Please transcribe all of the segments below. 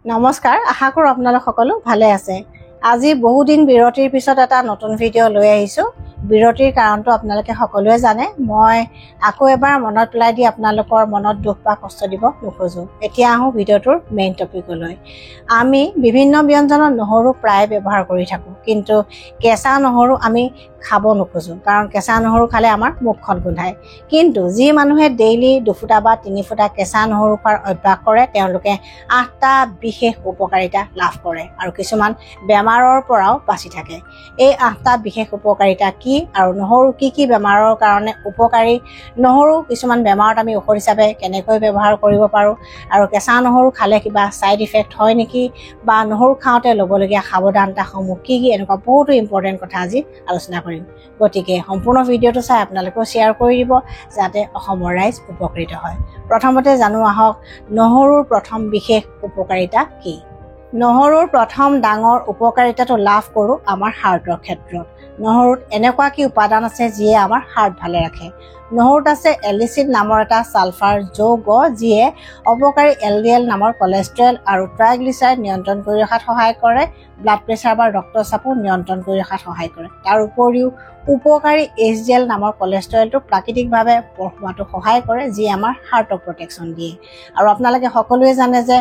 নমস্কাৰ, আশা কৰো আপোনালোক সকলো ভালে আছে। আজি বহুদিন বিৰতিৰ পিছত এটা নতুন ভিডিঅ' লৈ আহিছো। বিৰতিৰ কাৰণটো আপোনালোকে সকলোৱে জানে। মই আকৌ এবাৰ মনত পেলাই দি আপোনালোকৰ মনত দুখ বা কষ্ট দিব নোখোজো। এতিয়া আহো ভিডিঅ'টোৰ মেইন টপিকলৈ। আমি বিভিন্ন ব্যঞ্জনত নহৰু প্ৰায় ব্যৱহাৰ কৰি থাকো, কিন্তু কেঁচা নহৰু আমি খাব নোখোজো, কাৰণ কেঁচা নহৰু খালে আমাৰ মুখখন গোন্ধায়। কিন্তু যি মানুহে ডেইলি 2 ফুটা বা 3 ফুটা কেঁচা নহৰু খোৱাৰ অভ্যাস কৰে, তেওঁলোকে 8টা বিশেষ উপকাৰিতা লাভ কৰে আৰু কিছুমান বেমাৰৰ পৰাও বাচি থাকে। এই 8টা বিশেষ উপকাৰিতা কি আৰু নহৰু কি কি বেমাৰৰ কাৰণে উপকাৰী, নহৰু কিছুমান বেমাৰত আমি ঔষধ হিচাপে কেনেকৈ ব্যৱহাৰ কৰিব পাৰোঁ, আৰু কেঁচা নহৰু খালে কিবা ছাইড ইফেক্ট হয় নেকি, বা নহৰু খাওঁতে ল'বলগীয়া সাৱধানতাসমূহ কি কি, এনেকুৱা বহুতো ইম্পৰ্টেণ্ট কথা আজি আলোচনা কৰিম। গতিকে সম্পূৰ্ণ ভিডিঅ'টো চাই আপোনালোকেও শ্বেয়াৰ কৰি দিব, যাতে অসমৰ ৰাইজ উপকৃত হয়। প্ৰথমতে জানো আহক, নহৰুৰ প্ৰথম বিশেষ উপকাৰিতা কি। নহৰুৰ প্ৰথম ডাঙৰ উপকাৰিতাটো লাভ কৰোঁ আমাৰ হাৰ্টৰ ক্ষেত্ৰত। নহৰুত এনেকুৱা কি উপাদান আছে যিয়ে আমাৰ হাৰ্ট ভালে ৰাখে। নহৰুত আছে এলিচিন নামৰ এটা ছালফাৰ যৌগ, যিয়ে অপকাৰী LDL নামৰ কলেষ্ট্ৰল আৰু ট্ৰাইগ্লিচাৰাইড নিয়ন্ত্ৰণ কৰি ৰখাত সহায় কৰে, ব্লাড প্ৰেছাৰ বা ৰক্তচাপো নিয়ন্ত্ৰণ কৰি ৰখাত সহায় কৰে। তাৰ উপৰিও উপকাৰী HDL নামৰ কলেষ্ট্ৰলটো প্ৰাকৃতিকভাৱে হোৱাটো সহায় কৰে, যিয়ে আমাৰ হাৰ্টক প্ৰটেকশ্যন দিয়ে। আৰু আপোনালোকে সকলোৱে জানে যে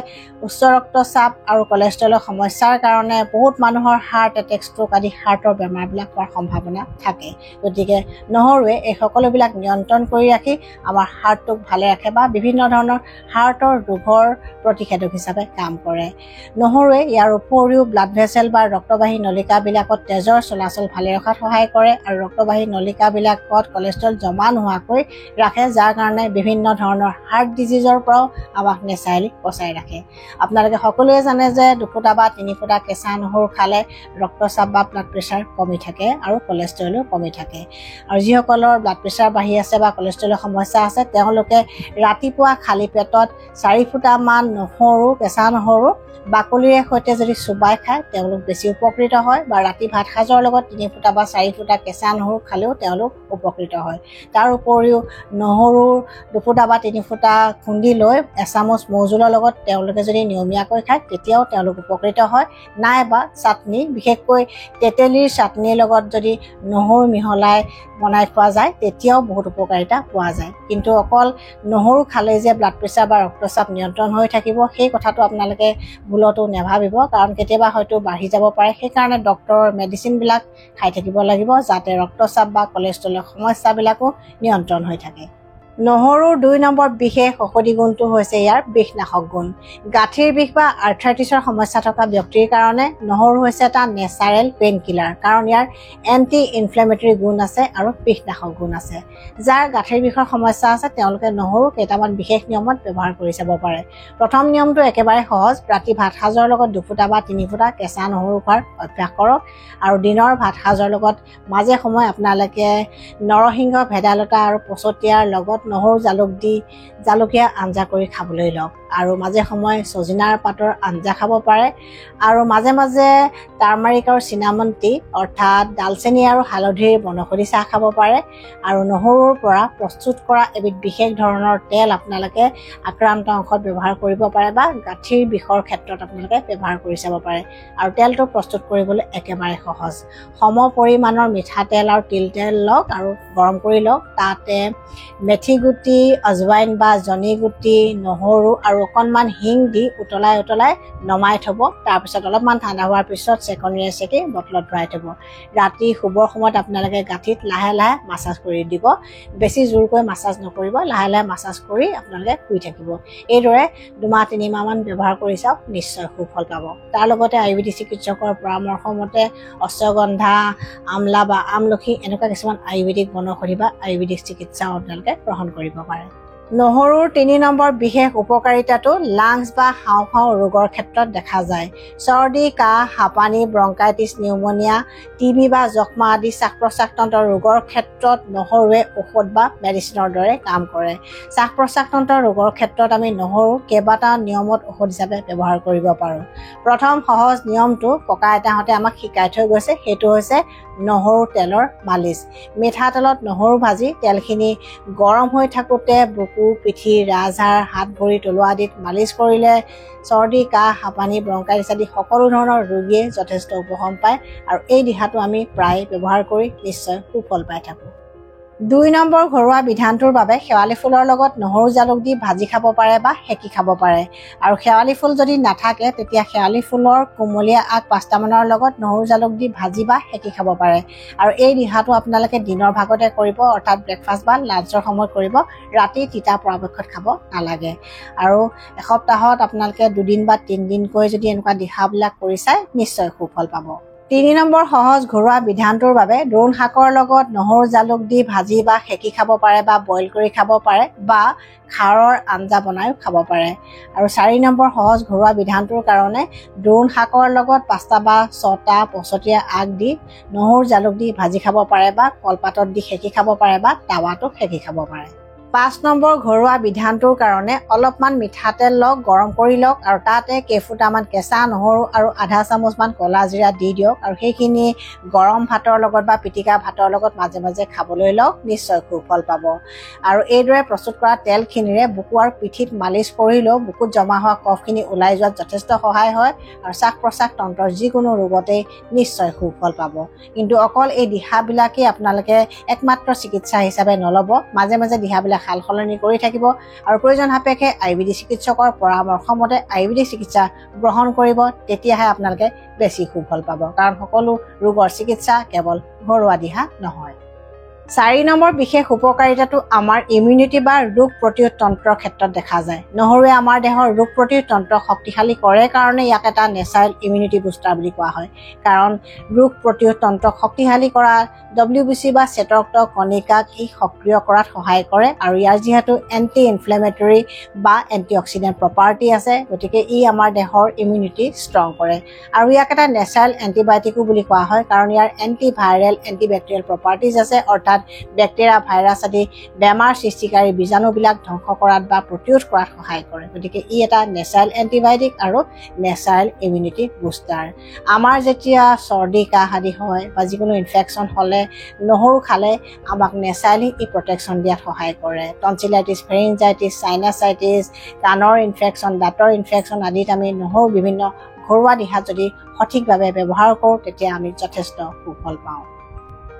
উচ্চ ৰক্তচাপ আৰু কলেষ্ট্ৰলৰ সমস্যাৰ কাৰণে বহুত মানুহৰ হাৰ্ট এটেক, ষ্ট্ৰোক আদি হাৰ্টৰ বেমাৰবিলাক হোৱাৰ সম্ভাৱনা থাকে। গতিকে নহৰুৱে এই সকলোবিলাক নিয়ন্ত্ৰণ কৰি ৰাখি আমাৰ হাৰ্টটোক ভালে ৰাখে বা বিভিন্ন ধৰণৰ হাৰ্টৰ ৰোগৰ প্ৰতিষেধক হিচাপে কাম কৰে। নহৰুৱে ইয়াৰ উপৰিও ব্লাড ভেচেল বা ৰক্তবাহী নলিকাবিলাকত তেজৰ চলাচল ভালে ৰখাত সহায় কৰে আৰু ৰক্তবাহী নলিকাবিলাকত কলেষ্ট্ৰল জমা নোহোৱাকৈ ৰাখে, যাৰ কাৰণে বিভিন্ন ধৰণৰ হাৰ্ট ডিজিজৰ পৰাও আমাক নেচাৰেলি বচাই ৰাখে। আপোনালোকে সকলোৱে জানে যে 2 ফুটা বা 3 ফুটা কেঁচা নহৰু খালে ৰক্তচাপ বা ব্লাড প্ৰেছাৰ কমি থাকে আৰু কলেষ্ট্ৰলো কমি থাকে। আৰু যিসকলৰ ব্লাড প্ৰেছাৰ বাঢ়ি আছে বা কলেষ্ট্ৰলৰ সমস্যা আছে, তেওঁলোকে ৰাতিপুৱা খালী পেটত 4 ফুটামান নহৰু, কেঁচা নহৰু বাকলিৰে সৈতে যদি চুবাই খায়, তেওঁলোক বেছি উপকৃত হয়। বা ৰাতি ভাত সাজৰ লগত 3 ফুটা বা 4 ফুটা কেঁচা নহৰু খালেও তেওঁলোক উপকৃত হয়। তাৰ উপৰিও নহৰু 2 ফুটা বা 3 ফুটা খুন্দি লৈ এচামুচ মৌজোলৰ লগত তেওঁলোকে যদি নিয়মীয়াকৈ খায়, তেতিয়াও তেওঁলোক উপকৃত হয়। নাইবা চাটনি, বিশেষকৈ তেতেলীৰ চাটনিৰ লগত যদি নহৰু মিহলাই বনাই খোৱা যায়, তেতিয়াও বহুত উপকাৰিতা পোৱা যায়। কিন্তু অকল নহৰু খালে যে ব্লাড প্ৰেছাৰ বা ৰক্তচাপ নিয়ন্ত্ৰণ হৈ থাকিব, সেই কথাটো আপোনালোকে ভুলতো নেভাবিব, কাৰণ কেতিয়াবা হয়তো বাঢ়ি যাব পাৰে। সেইকাৰণে ডক্তৰৰ মেডিচিনবিলাক খাই থাকিব লাগিব, যাতে ৰক্তচাপ বা কলেষ্ট্ৰলৰ সমস্যাবিলাকো নিয়ন্ত্ৰণ হৈ থাকে। নহৰুৰ 2 নম্বৰ বিশেষ ঔষধি গুণটো হৈছে ইয়াৰ বিষনাশক গুণ। গাঁঠিৰ বিষ বা আৰ্থ্ৰাইটিছৰ সমস্যা থকা ব্যক্তিৰ কাৰণে নহৰু হৈছে এটা নেচাৰেল পেইন কিলাৰ, কাৰণ ইয়াৰ এণ্টি ইনফ্লেমেটৰী গুণ আছে আৰু বিষনাশক গুণ আছে। যাৰ গাঁঠিৰ বিষৰ সমস্যা আছে, তেওঁলোকে নহৰু কেইটামান বিশেষ নিয়মত ব্যৱহাৰ কৰি চাব পাৰে। প্ৰথম নিয়মটো একেবাৰে সহজ। ৰাতি ভাত সাজৰ লগত 2 ফুটা বা 3 ফুটা কেঁচা নহৰু খোৱাৰ অভ্যাস কৰক, আৰু দিনৰ ভাত সাজৰ লগত মাজে সময়ে আপোনালোকে নৰসিংহ, ভেদাইলতা আৰু পচতীয়াৰ লগত নহৰু জালুক দি জালুকীয়া আঞ্জা কৰি খাবলৈ লওক। আৰু মাজে সময়ে ছজিনাৰ পাতৰ আঞ্জা খাব পাৰে, আৰু মাজে মাজে টাৰ্মাৰিক আৰু চিনামন টি, অৰ্থাৎ ডালচেনি আৰু হালধিৰ বনৌষধি চাহ খাব পাৰে। আৰু নহৰুৰ পৰা প্ৰস্তুত কৰা এবিধ বিশেষ ধৰণৰ তেল আপোনালোকে আক্ৰান্ত অংশত ব্যৱহাৰ কৰিব পাৰে, বা গাঁঠিৰ বিষৰ ক্ষেত্ৰত আপোনালোকে ব্যৱহাৰ কৰি চাব পাৰে। আৰু তেলটো প্ৰস্তুত কৰিবলৈ একেবাৰে সহজ। সম পৰিমাণৰ মিঠাতেল আৰু তিল তেল লওক আৰু গৰম কৰি লওক। তাতে মেথি গুটি, অজৱাইন বা জনি গুটি, নহৰু আৰু অকণমান হিং দি উতলাই নমাই থ'ব। তাৰপিছত অলপমান ঠাণ্ডা হোৱাৰ পিছত চেকনিৰে চেকি বটলত ভৰাই থ'ব। ৰাতি শুবৰ সময়ত আপোনালোকে গাঁঠিত লাহে লাহে মাছাজ কৰি দিব। বেছি জোৰকৈ মাছাজ নকৰিব, লাহে লাহে মাছাজ কৰি আপোনালোকে শুই থাকিব। এইদৰে 2 মাহ 3 মাহমান ব্যৱহাৰ কৰি চাওক, নিশ্চয় সুফল পাব। তাৰ লগতে আয়ুৰ্বেদিক চিকিৎসকৰ পৰামৰ্শ মতে অশ্বগন্ধা, আমলা বা আমলখি, এনেকুৱা কিছুমান আয়ুৰ্বেদিক বনৌষধি বা আয়ুৰ্বেদিক চিকিৎসাও আপোনালোকে গ্ৰহণ কৰিব পাৰে। নহৰুৰ 3 নম্বৰ বিশেষ উপকাৰিতাটো লাংছ বা হাওঁফাওঁ ৰোগৰ ক্ষেত্ৰত দেখা যায়। চৰ্দি, কাহ, হাঁপানি, ব্ৰংকাইটিছ, নিউমনিয়া, TB বা যক্ষ্মা আদি শ্বাস প্ৰশ্বাসতন্ত্ৰৰ ৰোগৰ ক্ষেত্ৰত নহৰুৱে ঔষধ বা মেডিচিনৰ দৰে কাম কৰে। শ্বাস প্ৰশ্বাসতন্ত্ৰৰ ৰোগৰ ক্ষেত্ৰত আমি নহৰু কেইবাটা নিয়মত ঔষধ হিচাপে ব্যৱহাৰ কৰিব পাৰোঁ। প্ৰথম সহজ নিয়মটো ককা আইতাহঁতে আমাক শিকাই থৈ গৈছে, সেইটো হৈছে নহৰু তেলৰ মালিচ। মিঠাতেলত নহৰু ভাজি তেলখিনি গৰম হৈ থাকোঁতে বুকু বুকু পিঠি ৰাজহাড় হাত ভৰি তলুৱা আদিত মালিচ কৰিলে চৰ্দি কাহ হাঁপানি ব্ৰংকাইটিছ আদি সকলো ধৰণৰ ৰোগীয়ে যথেষ্ট উপশম পায় আৰু এই দিহাটো আমি প্ৰায় ব্যৱহাৰ কৰি নিশ্চয় সুফল পাই থাকোঁ। 2 নম্বৰ ঘৰুৱা বিধানটোৰ বাবে শেৱালি ফুলৰ লগত নহৰু জালুক দি ভাজি খাব পাৰে বা সেকি খাব পাৰে আৰু শেৱালি ফুল যদি নাথাকে তেতিয়া শেৱালি ফুলৰ কোমলীয়া আগ 5টা মানৰ লগত নহৰু জালুক দি ভাজি বা সেকি খাব পাৰে আৰু এই দিহাটো আপোনালোকে দিনৰ ভাগতে কৰিব অৰ্থাৎ ব্ৰেকফাষ্ট বা লাঞ্চৰ সময়ত কৰিব ৰাতি তিতা পৰাপক্ষত খাব নালাগে আৰু এসপ্তাহত আপোনালোকে 2 দিন বা 3 দিনকৈ যদি এনেকুৱা দিহাবিলাক কৰি চাই নিশ্চয় সুফল পাব। 3 নম্বৰ সহজ ঘৰুৱা বিধানটোৰ বাবে দ্ৰোণ শাকৰ লগত নহৰু জালুক দি ভাজি বা সেকি খাব পাৰে বা বইল কৰি খাব পাৰে বা খাৰৰ আঞ্জা বনাইও খাব পাৰে আৰু 4 নম্বৰ সহজ ঘৰুৱা বিধানটোৰ কাৰণে দ্ৰোণ শাকৰ লগত 5টা বা 6টা পচতীয়া আগ দি নহৰু জালুক দি ভাজি খাব পাৰে বা কলপাতত দি সেকি খাব পাৰে বা টাৱাটো সেকি খাব পাৰে। 5 নম্বৰ ঘৰুৱা বিধানটোৰ কাৰণে অলপমান মিঠাতেল লওক গৰম কৰি লওক আৰু তাতে কেইফুটামান কেঁচা নহৰু আৰু আধা চামুচমান ক'লা জিৰা দি দিয়ক আৰু সেইখিনি গৰম ভাতৰ লগত বা পিটিকা ভাতৰ লগত মাজে মাজে খাবলৈ লওক নিশ্চয় সুফল পাব আৰু এইদৰে প্ৰস্তুত কৰা তেলখিনিৰে বুকু আৰু পিঠিত মালিচ কৰিলেও বুকুত জমা হোৱা কফখিনি ওলাই যোৱাত যথেষ্ট সহায় হয় আৰু শ্বাস প্ৰশ্বাস তন্ত্ৰৰ যিকোনো ৰোগতেই নিশ্চয় সুফল পাব। কিন্তু অকল এই দিহাবিলাকেই আপোনালোকে একমাত্ৰ চিকিৎসা হিচাপে নল'ব, মাজে মাজে দিহাবিলাক সাল সলনি কৰি থাকিব আৰু প্ৰয়োজন সাপেক্ষে আয়ুৰ্বেদিক চিকিৎসকৰ পৰামৰ্শ মতে আয়ুৰ্বেদিক চিকিৎসা গ্ৰহণ কৰিব, তেতিয়াহে আপোনালোকে বেছি সুফল পাব কাৰণ সকলো ৰোগৰ চিকিৎসা কেৱল ঘৰুৱা দিহা নহয়। 4 নম্বৰ বিশেষ উপকাৰিতাটো আমাৰ ইমিউনিটি বা ৰোগ প্ৰতিৰোধ তন্ত্ৰৰ ক্ষেত্ৰত দেখা যায়। নহৰুৱে আমাৰ দেহৰ ৰোগ প্ৰতিৰোধ তন্ত্ৰ শক্তিশালী কৰে কাৰণে ইয়াক এটা নেচাৰেল ইমিউনিটি বুষ্টাৰ বুলি কোৱা হয় কাৰণ ৰোগ প্ৰতিৰোধ তন্ত্ৰক শক্তিশালী কৰা WBC বা শ্বেতৰক্ত কণিকাক ই সক্ৰিয় কৰাত সহায় কৰে আৰু ইয়াৰ যিহেতু এণ্টি ইনফ্লেমেটৰী বা এণ্টিঅক্সিডেণ্ট প্ৰপাৰ্টি আছে গতিকে ই আমাৰ দেহৰ ইমিউনিটি ষ্ট্ৰং কৰে আৰু ইয়াক এটা নেচাৰেল এণ্টিবায়'টিকো বুলি কোৱা হয় কাৰণ ইয়াৰ এণ্টিভাইৰেল এণ্টিবেক্টেৰিয়েল প্ৰপাৰ্টিজ আছে অৰ্থাৎ বেক্টেৰিয়া ভাইৰাছ আদি বেমাৰ সৃষ্টিকাৰী বীজাণুবিলাক ধ্বংস কৰাত বা প্ৰতিৰোধ কৰাত সহায় কৰে গতিকে ই এটা নেচাৰেল এণ্টিবায়'টিক আৰু নেচাৰেল ইমিউনিটি বুষ্টাৰ। আমাৰ যেতিয়া চৰ্দি কাহ আদি হয় বা যিকোনো ইনফেকশ্যন হ'লে নহৰু খালে আমাক নেচাৰেলি ই প্ৰটেকশ্যন দিয়াত সহায় কৰে। টনচিলাইটিছ ফেৰিঞ্জাইটিছ চাইনাচাইটিছ কাণৰ ইনফেকশ্যন দাঁতৰ ইনফেকশ্যন আদিত আমি নহৰু বিভিন্ন ঘৰুৱা দিহাত যদি সঠিকভাৱে ব্যৱহাৰ কৰোঁ তেতিয়া আমি যথেষ্ট সুফল পাওঁ।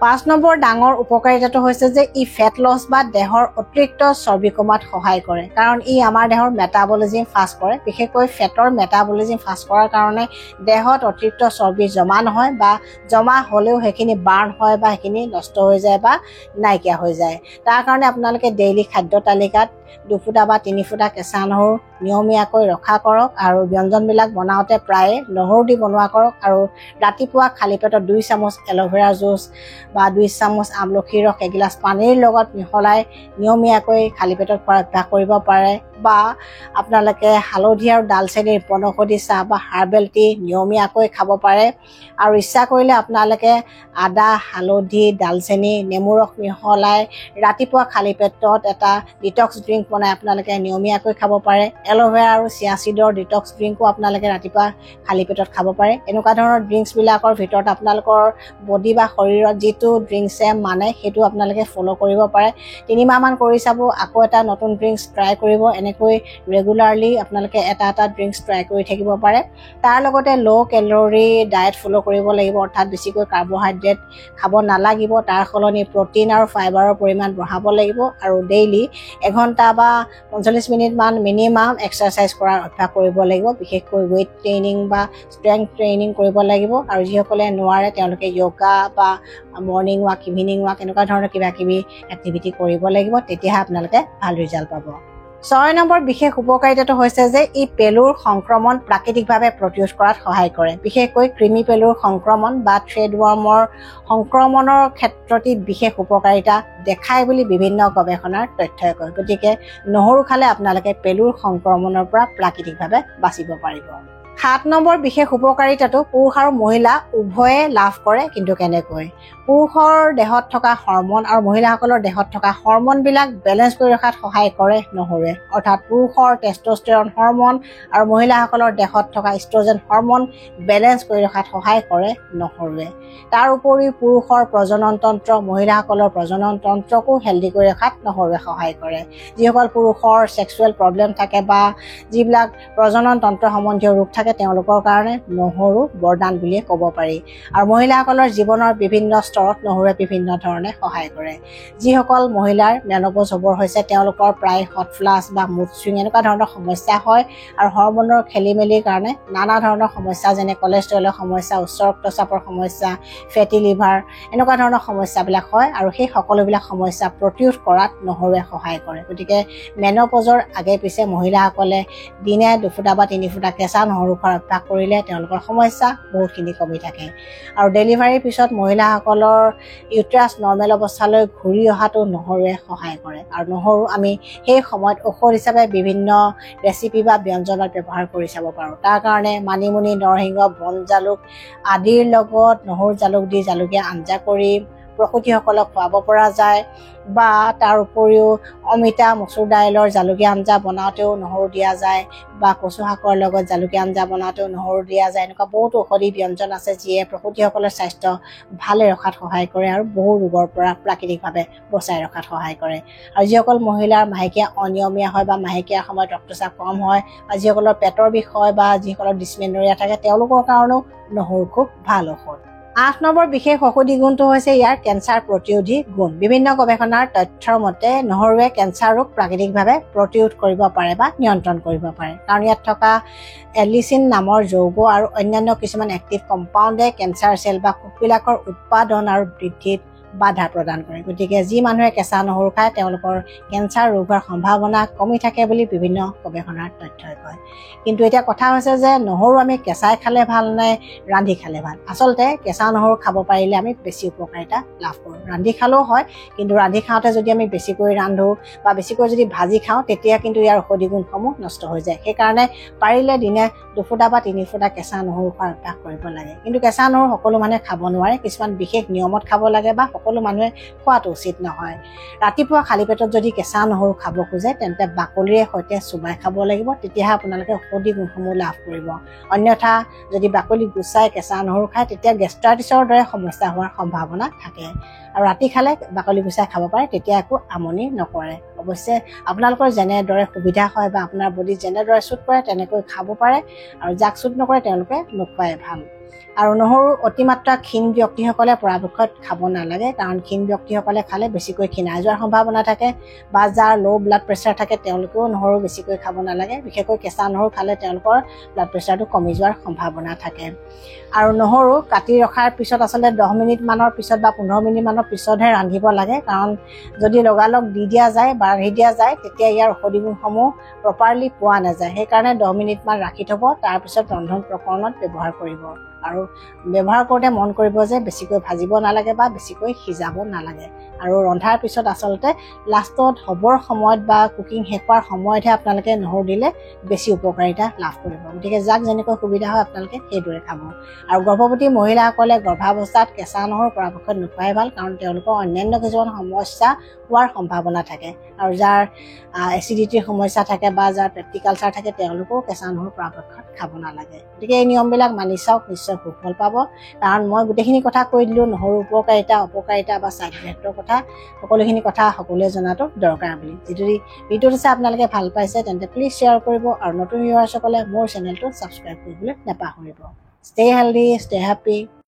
5 নম্বৰ ডাঙৰ উপকাৰিতাটো হৈছে যে ই ফেট লছ বা দেহৰ অতিৰিক্ত চৰ্বি কমাত সহায় কৰে কাৰণ ই আমাৰ দেহৰ মেটাবলিজিম ফাষ্ট কৰে, বিশেষকৈ ফেটৰ মেটাবলিজিম ফাষ্ট কৰাৰ কাৰণে দেহত অতিৰিক্ত চৰ্বি জমা নহয় বা জমা হ'লেও সেইখিনি বাৰ্ণ হয় বা সেইখিনি নষ্ট হৈ যায় বা নাইকিয়া হৈ যায়। তাৰ কাৰণে আপোনালোকে ডেইলি খাদ্য তালিকাত 2 ফুটা বা 3 ফুটা কেঁচা নহৰু নিয়মীয়াকৈ ৰখা কৰক আৰু ব্যঞ্জনবিলাক বনাওঁতে প্ৰায়ে নহৰু দি বনোৱা কৰক আৰু ৰাতিপুৱা খালী পেটত 2 চামুচ এল'ভেৰা জুচ বা 2 চামুচ আমলখিৰ ৰস এগিলাচ পানীৰ লগত মিহলাই নিয়মীয়াকৈ খালী পেটত খোৱাৰ অভ্যাস কৰিব পাৰে বা আপোনালোকে হালধি আৰু ডালচেনিৰ বনৌষধি চাহ বা হাৰ্বেল টি নিয়মীয়াকৈ খাব পাৰে আৰু ইচ্ছা কৰিলে আপোনালোকে আদা হালধি ডালচেনি নেমু ৰস মিহলাই ৰাতিপুৱা খালী পেটত এটা ডিটক্স ড্ৰিংক বনাই আপোনালোকে নিয়মীয়াকৈ খাব পাৰে। এল'ভেৰা আৰু চিয়া চিডৰ ডিটক্স ড্ৰিংকো আপোনালোকে ৰাতিপুৱা খালী পেটত খাব পাৰে। এনেকুৱা ধৰণৰ ড্ৰিংকছবিলাকৰ ভিতৰত আপোনালোকৰ বডি বা শৰীৰত যিটো ড্ৰিংকছে মানে সেইটো আপোনালোকে ফ'ল' কৰিব পাৰে। 3 মাহমান কৰি চাব, আকৌ এটা নতুন ড্ৰিংকছ ট্ৰাই কৰিব। এনেকৈ ৰেগুলাৰলি আপোনালোকে এটা ড্ৰিংকছ ট্ৰাই কৰি থাকিব পাৰে। তাৰ লগতে ল' কেলৰি ডায়েট ফ'ল' কৰিব লাগিব অৰ্থাৎ বেছিকৈ কাৰ্বহাইড্ৰেট খাব নালাগিব, তাৰ সলনি প্ৰ'টিন আৰু ফাইবাৰৰ পৰিমাণ বঢ়াব লাগিব আৰু ডেইলি 1 ঘণ্টা বা 45 মিনিটমান মিনিমাম এক্সাৰচাইজ কৰাৰ অভ্যাস কৰিব লাগিব, বিশেষকৈ ৱেইট ট্ৰেইনিং বা ষ্ট্ৰেংথ ট্ৰেইনিং কৰিব লাগিব আৰু যিসকলে নোৱাৰে তেওঁলোকে য়োগা বা মৰ্ণিং ৱাক ইভিনিং ৱাক এনেকুৱা ধৰণৰ কিবা কিবি এক্টিভিটি কৰিব লাগিব, তেতিয়াহে আপোনালোকে ভাল ৰিজাল্ট পাব। 6 নম্বৰ বিশেষ উপকাৰিতাটো হৈছে যে ই পেলুৰ সংক্ৰমণ প্ৰাকৃতিকভাৱে প্ৰতিৰোধ কৰাত সহায় কৰে, বিশেষকৈ কৃমি পেলুৰ সংক্ৰমণ বা থ্ৰেডৱৰ্মৰ সংক্ৰমণৰ ক্ষেত্ৰত বিশেষ উপকাৰিতা দেখায় বুলি বিভিন্ন গৱেষণাৰ তথ্যই কয়। গতিকে নহৰু খালে আপোনালোকে পেলুৰ সংক্ৰমণৰ পৰা প্ৰাকৃতিকভাৱে বাচিব পাৰিব। 7 নম্বৰ বিশেষ উপকাৰিতাটো পুৰুষ আৰু মহিলা উভয়ে লাভ কৰে, কিন্তু কেনেকৈ? পুৰুষৰ দেহত থকা হৰমন আৰু মহিলাসকলৰ দেহত থকা হৰমনবিলাক বেলেঞ্চ কৰি ৰখাত সহায় কৰে নহৰুৱে। অৰ্থাৎ পুৰুষৰ টেষ্টষ্টেৰন হৰমন আৰু মহিলাসকলৰ দেহত থকা ইষ্ট্ৰজেন হৰমন বেলেঞ্চ কৰি ৰখাত সহায় কৰে নহৰুৱে। তাৰ উপৰিও পুৰুষৰ প্ৰজনন তন্ত্ৰ, মহিলাসকলৰ প্ৰজনন তন্ত্ৰকো হেল্ডি কৰি ৰখাত নহৰুৱে সহায় কৰে। যিসকল পুৰুষৰ ছেক্সুৱেল প্ৰব্লেম থাকে বা যিবিলাক প্ৰজনন তন্ত্ৰ সম্বন্ধীয় ৰোগ থাকে তেওঁলোকৰ কাৰণে নহৰু বৰদান বুলিয়ে ক'ব পাৰি। আৰু মহিলাসকলৰ জীৱনৰ বিভিন্ন স্তৰত নহৰুৱে বিভিন্ন ধৰণে সহায় কৰে। যিসকল মহিলাৰ মেনপজ হ'বৰ হৈছে তেওঁলোকৰ প্ৰায় হট ফ্লাছ বা মুড চুইং এনেকুৱা ধৰণৰ সমস্যা হয়, আৰু হৰমনৰ খেলি মেলিৰ কাৰণে নানা ধৰণৰ সমস্যা যেনে কলেষ্ট্ৰলৰ সমস্যা, উচ্চ ৰক্তচাপৰ সমস্যা, ফেটি লিভাৰ এনেকুৱা ধৰণৰ সমস্যাবিলাক হয়, আৰু সেই সকলোবিলাক সমস্যা প্ৰতিৰোধ কৰাত নহৰুৱে সহায় কৰে। গতিকে মেনপজৰ আগে পিছে মহিলাসকলে দিনে 2 ফুটা বা 3 ফুটা কেঁচা নহৰু খোৱাৰ অভ্যাস কৰিলে তেওঁলোকৰ সমস্যা বহুতখিনি কমি থাকে। আৰু ডেলিভাৰীৰ পিছত মহিলাসকলৰ ইউট্ৰাছ নৰ্মেল অৱস্থালৈ ঘূৰি অহাটো নহৰুৱে সহায় কৰে। আৰু নহৰু আমি সেই সময়ত ঔষধ হিচাপে বিভিন্ন ৰেচিপি বা ব্যঞ্জনত ব্যৱহাৰ কৰি চাব পাৰোঁ। তাৰ কাৰণে মানিমুনি, নৰসিংহ, বন জালুক আদিৰ লগত নহৰু জালুক দি জালুকীয়া আঞ্জা কৰি প্ৰসূতিসকলক খুৱাব পৰা যায়, বা তাৰ উপৰিও অমিতা, মচুৰ দাইলৰ জালুকীয়া আঞ্জা বনাওঁতেও নহৰু দিয়া যায়, বা কচু শাকৰ লগত জালুকীয়া আঞ্জা বনাওঁতেও নহৰু দিয়া যায়। এনেকুৱা বহুতো ঔষধি ব্যঞ্জন আছে যিয়ে প্ৰসূতিসকলৰ স্বাস্থ্য ভালে ৰখাত সহায় কৰে আৰু বহু ৰোগৰ পৰা প্ৰাকৃতিকভাৱে বচাই ৰখাত সহায় কৰে। আৰু যিসকল মহিলাৰ মাহেকীয়া অনিয়মীয়া হয় বা মাহেকীয়াৰ সময়ত ৰক্তচাপ কম হয়, বা যিসকলৰ পেটৰ বিষ হয় বা যিসকলৰ ডিচমেনৰিয়া থাকে তেওঁলোকৰ কাৰণেও নহৰু খুব ভাল ঔষধ। 8 নম্বৰ বিশেষ ঔষধি গুণটো হৈছে ইয়াৰ কেঞ্চাৰ প্ৰতিৰোধী গুণ। বিভিন্ন গৱেষণাৰ তথ্যৰ মতে নহৰুৱে কেঞ্চাৰ ৰোগ প্ৰাকৃতিকভাৱে প্ৰতিৰোধ কৰিব পাৰে বা নিয়ন্ত্ৰণ কৰিব পাৰে, কাৰণ ইয়াত থকা এলিচিন নামৰ যৌগ আৰু অন্যান্য কিছুমান এক্টিভ কম্পাউণ্ডে কেঞ্চাৰ চেল বা কোষবিলাকৰ উৎপাদন আৰু বৃদ্ধিত বাধা প্ৰদান কৰে। গতিকে যি মানুহে কেঁচা নহৰু খায় তেওঁলোকৰ কেঞ্চাৰ ৰোগ হোৱাৰ সম্ভাৱনা কমি থাকে বুলি বিভিন্ন গৱেষণাৰ তথ্যই কয়। কিন্তু এতিয়া কথা হৈছে যে নহৰু আমি কেঁচাই খালে ভাল নে ৰান্ধি খালে ভাল? আচলতে কেঁচা নহৰু খাব পাৰিলে আমি বেছি উপকাৰিতা লাভ কৰোঁ। ৰান্ধি খালেও হয়, কিন্তু ৰান্ধি খাওঁতে যদি আমি বেছিকৈ ৰান্ধো বা বেছিকৈ যদি ভাজি খাওঁ তেতিয়া কিন্তু ইয়াৰ ঔষধি গুণসমূহ নষ্ট হৈ যায়। সেইকাৰণে পাৰিলে দিনে 2 ফুটা বা 3 ফুটা কেঁচা নহৰু খোৱাৰ অভ্যাস কৰিব লাগে। কিন্তু কেঁচা নহৰু সকলো মানুহে খাব নোৱাৰে, কিছুমান বিশেষ নিয়মত খাব লাগে বা সকলো মানুহে খোৱাটো উচিত নহয়। ৰাতিপুৱা খালী পেটত যদি কেঁচা নহৰু খাব খোজে তেন্তে বাকলিৰে সৈতে চুবাই খাব লাগিব, তেতিয়াহে আপোনালোকে ঔষধি গুণসমূহ লাভ কৰিব। অন্যথা যদি বাকলি গুচাই কেঁচা নহৰু খায় তেতিয়া গেষ্ট্ৰাইটিছৰ দৰে সমস্যা হোৱাৰ সম্ভাৱনা থাকে। আৰু ৰাতি খালে বাকলি গুচাই খাব পাৰে, তেতিয়া একো আমনি নকৰে। অৱশ্যে আপোনালোকৰ যেনেদৰে সুবিধা হয় বা আপোনাৰ বডিত যেনেদৰে চুট কৰে তেনেকৈ খাব পাৰে, আৰু যাক চুট নকৰে তেওঁলোকে নোখোৱাই ভাল। আৰু নহৰু অতিমাত্ৰা ক্ষীণ ব্যক্তিসকলে পৰাপক্ষত খাব নালাগে, কাৰণ ক্ষীণ ব্যক্তিসকলে খালে বেছিকৈ ক্ষীণাই যোৱাৰ সম্ভাৱনা থাকে, বা যাৰ ল' ব্লাড প্ৰেছাৰ থাকে তেওঁলোকেও নহৰু বেছিকৈ খাব নালাগে। বিশেষকৈ কেঁচা নহৰু খালে তেওঁলোকৰ ব্লাড প্ৰেছাৰটো কমি যোৱাৰ সম্ভাৱনা থাকে। আৰু নহৰু কাটি ৰখাৰ পিছত আচলতে 10 মিনিটমানৰ পিছত বা 15 মিনিটমানৰ পিছতহে ৰান্ধিব লাগে, কাৰণ যদি লগালগ দি দিয়া যায় বা ৰান্ধি দিয়া যায় তেতিয়া ইয়াৰ ঔষধি গুণসমূহ প্ৰপাৰলি পোৱা নাযায়। সেইকাৰণে 10 মিনিটমান ৰাখি থ'ব, তাৰপিছত ৰন্ধন প্ৰকৰণত ব্যৱহাৰ কৰিব। আৰু ব্যৱহাৰ কৰোঁতে মন কৰিব যে বেছিকৈ ভাজিব নালাগে বা বেছিকৈ সিজাব নালাগে। আৰু ৰন্ধাৰ পিছত আচলতে লাষ্টত হ'বৰ সময়ত বা কুকিং শেষ হোৱাৰ সময়তহে আপোনালোকে নহৰু দিলে বেছি উপকাৰিতা লাভ কৰিব। গতিকে যাক যেনেকৈ সুবিধা হয় আপোনালোকে সেইদৰে খাব। আৰু গৰ্ভৱতী মহিলাসকলে গৰ্ভাৱস্থাত কেঁচা নহৰু পৰাপক্ষত নোখোৱাই ভাল, কাৰণ তেওঁলোকৰ অন্যান্য কিছুমান সমস্যা হোৱাৰ সম্ভাৱনা থাকে। আৰু যাৰ এচিডিটিৰ সমস্যা থাকে বা যাৰ পেপটিক আলচাৰ থাকে তেওঁলোকেও কেঁচা নহৰু পৰাপক্ষত খাব নালাগে। গতিকে এই নিয়মবিলাক মানি চাওক, নিশ্চয় সুফল পাব। কাৰণ মই গোটেইখিনি কথা কৈ দিলোঁ, নহৰু উপকাৰিতা, অপকাৰিতা বা ছাইড ইফেক্টৰ কথা, সকলোখিনি কথা সকলোৱে জনাটো দৰকাৰ বুলি। যদি ভিডিঅ'টো চাই আপোনালোকে ভাল পাইছে তেন্তে প্লিজ শ্বেয়াৰ কৰিব, আৰু নতুন ভিউৱাৰ্ছসকলে মোৰ চেনেলটো ছাবস্ক্ৰাইব কৰিবলৈ নাপাহৰিব। Stay healthy, stay happy.